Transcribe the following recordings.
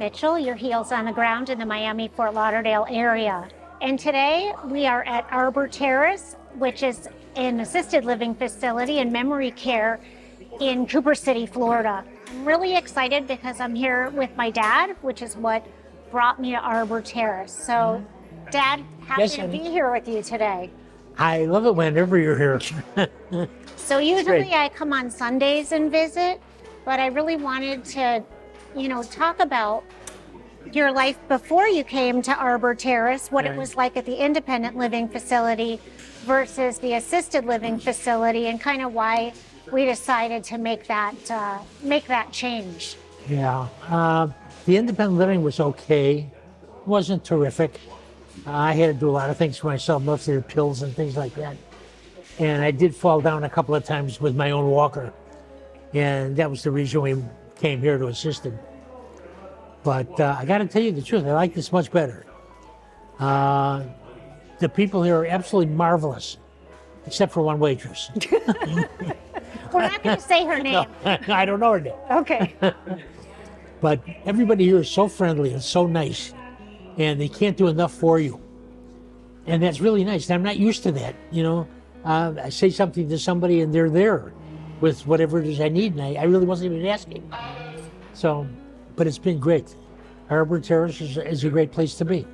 Mitchell, your heels on the ground in the Miami-Fort Lauderdale area. And today we are at Arbor Terrace, which is an assisted living facility and memory care in Cooper City, Florida. I'm really excited because I'm here with my dad, which is what brought me to Arbor Terrace. So, Dad, happy to be here with you today. I love it whenever you're here. So usually I come on Sundays and visit, but I really wanted to, talk about your life before you came to Arbor Terrace, what it was like at the independent living facility versus the assisted living facility, and kind of why we decided to make that change. Yeah, the independent living was okay. It wasn't terrific. I had to do a lot of things for myself, mostly the pills and things like that. And I did fall down a couple of times with my own walker. And that was the reason we came here to assisted. But I got to tell you the truth, I like this much better. The people here are absolutely marvelous, except for one waitress. We're not going to say her name. No, I don't know her name. Okay. But everybody here is so friendly and so nice, and they can't do enough for you. And that's really nice. I'm not used to that, I say something to somebody and they're there with whatever it is I need, and I really wasn't even asking. So, but it's been great. Arbor Terrace is a great place to be.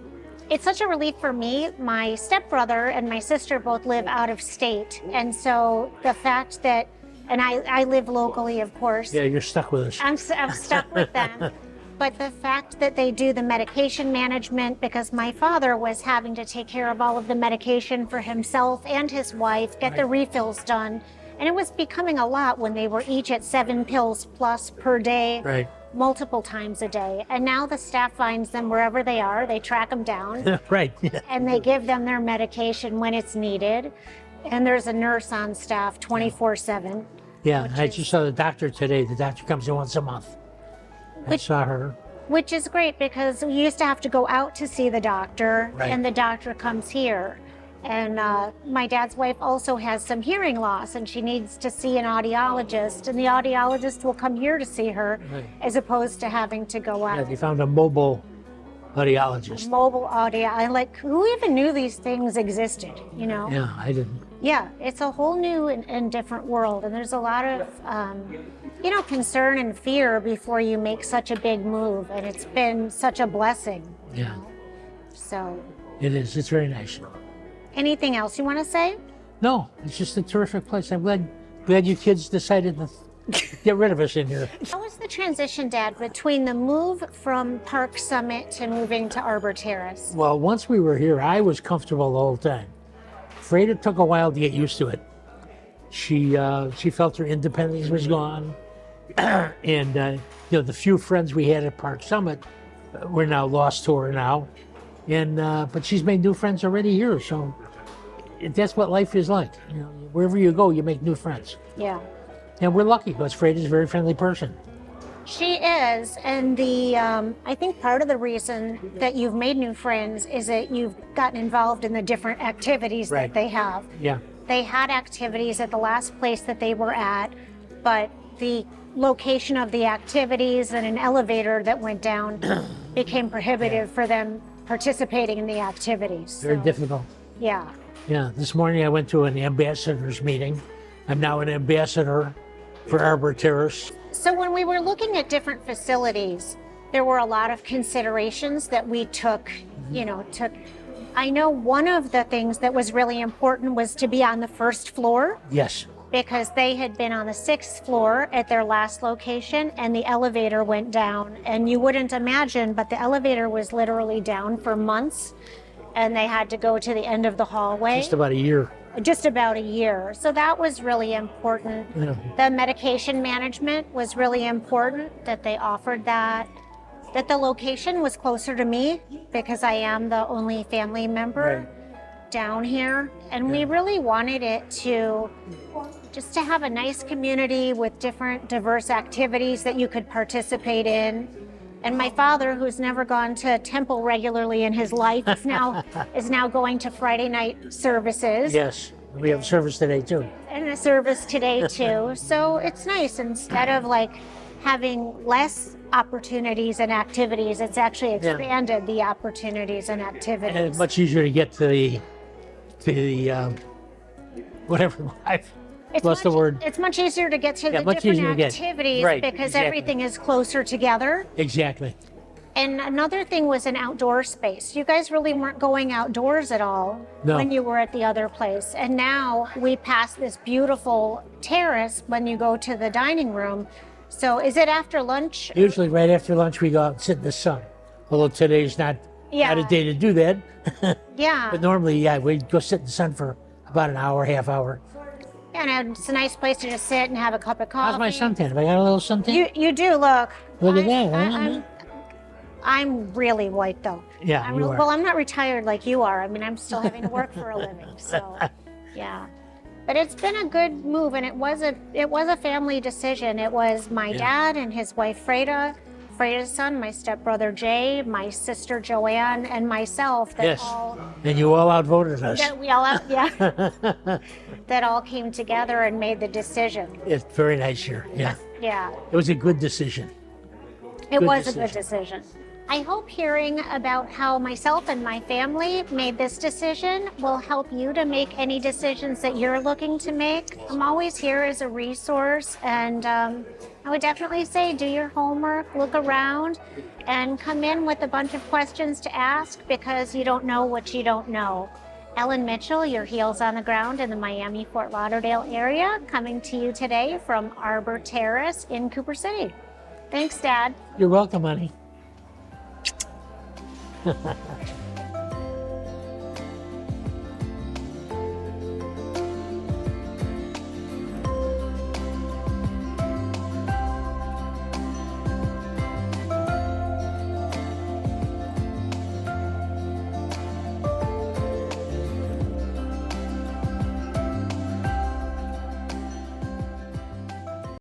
It's such a relief for me. My stepbrother and my sister both live out of state. And so the fact that, and I live locally, of course. Yeah, you're stuck with us. I'm stuck with them. But the fact that they do the medication management, because my father was having to take care of all of the medication for himself and his wife, get the refills done. And it was becoming a lot when they were each at 7 pills plus per day, multiple times a day. And now the staff finds them wherever they are. They track them down. And they give them their medication when it's needed. And there's a nurse on staff 24/7. Yeah, I just saw the doctor today. The doctor comes in once a month. I saw her. Which is great, because we used to have to go out to see the doctor, and the doctor comes here. And my dad's wife also has some hearing loss, and she needs to see an audiologist, and the audiologist will come here to see her, as opposed to having to go out. Yeah, they found a mobile audiologist. Mobile audio. Who even knew these things existed, Yeah, I didn't. Yeah, it's a whole new and different world, and there's a lot of, concern and fear before you make such a big move, and it's been such a blessing. Yeah. So. It is. It's very nice. Anything else you want to say? No, it's just a terrific place. I'm glad you kids decided to get rid of us in here. How was the transition, Dad, between the move from Park Summit to moving to Arbor Terrace? Well, once we were here, I was comfortable the whole time. Freda took a while to get used to it. She felt her independence was gone, and the few friends we had at Park Summit were now lost to her now, and but she's made new friends already here. So that's what life is like. Wherever you go, you make new friends. Yeah. And we're lucky because Freda's a very friendly person. She is, and I think part of the reason that you've made new friends is that you've gotten involved in the different activities that they have. Yeah. They had activities at the last place that they were at, but the location of the activities and an elevator that went down became prohibitive for them participating in the activities. Very difficult. Yeah. Yeah. This morning I went to an ambassadors meeting. I'm now an ambassador for Arbor Terrace. So when we were looking at different facilities, there were a lot of considerations that we took. I know one of the things that was really important was to be on the first floor. Yes. Because they had been on the 6th floor at their last location, and the elevator went down. And you wouldn't imagine, but the elevator was literally down for months, and they had to go to the end of the hallway. Just about a year. Just about a year. So that was really important. Yeah. The medication management was really important, that they offered that the location was closer to me, because I am the only family member down here. And we really wanted it to have a nice community with different diverse activities that you could participate in. And my father, who's never gone to temple regularly in his life, is now going to Friday night services. Yes, we have service today too. And a service today too. So it's nice, instead of having less opportunities and activities. It's actually expanded the opportunities and activities. And it's much easier to get to the whatever. I've lost the word. It's much easier to get to the much different easier to get. activities Right, because exactly. everything is closer together. Exactly. And another thing was an outdoor space. You guys really weren't going outdoors at all No. when you were at the other place. And now we pass this beautiful terrace when you go to the dining room. So is it after lunch? Usually right after lunch we go out and sit in the sun. Although today's not a day to do that. Yeah. But normally, we go sit in the sun for about an hour, half hour. And it's a nice place to just sit and have a cup of coffee. How's my suntan? Have I got a little suntan? You do look. Look at that. I'm really white though. Yeah, you are. Well, I'm not retired like you are. I mean, I'm still having to work for a living. So, yeah. But it's been a good move, and it was a family decision. It was my dad and his wife Freda, Freda's son, my stepbrother Jay, my sister Joanne, and myself. That all And you all outvoted us. that we all that all came together and made the decision. It's very nice here. Yeah. Yeah. It was a good decision. It Good was a good decision. I hope hearing about how myself and my family made this decision will help you to make any decisions that you're looking to make. I'm always here as a resource, and I would definitely say do your homework, look around, and come in with a bunch of questions to ask because you don't know what you don't know. Ellen Mitchell, your heels on the ground in the Miami-Fort Lauderdale area, coming to you today from Arbor Terrace in Cooper City. Thanks, Dad. You're welcome, honey.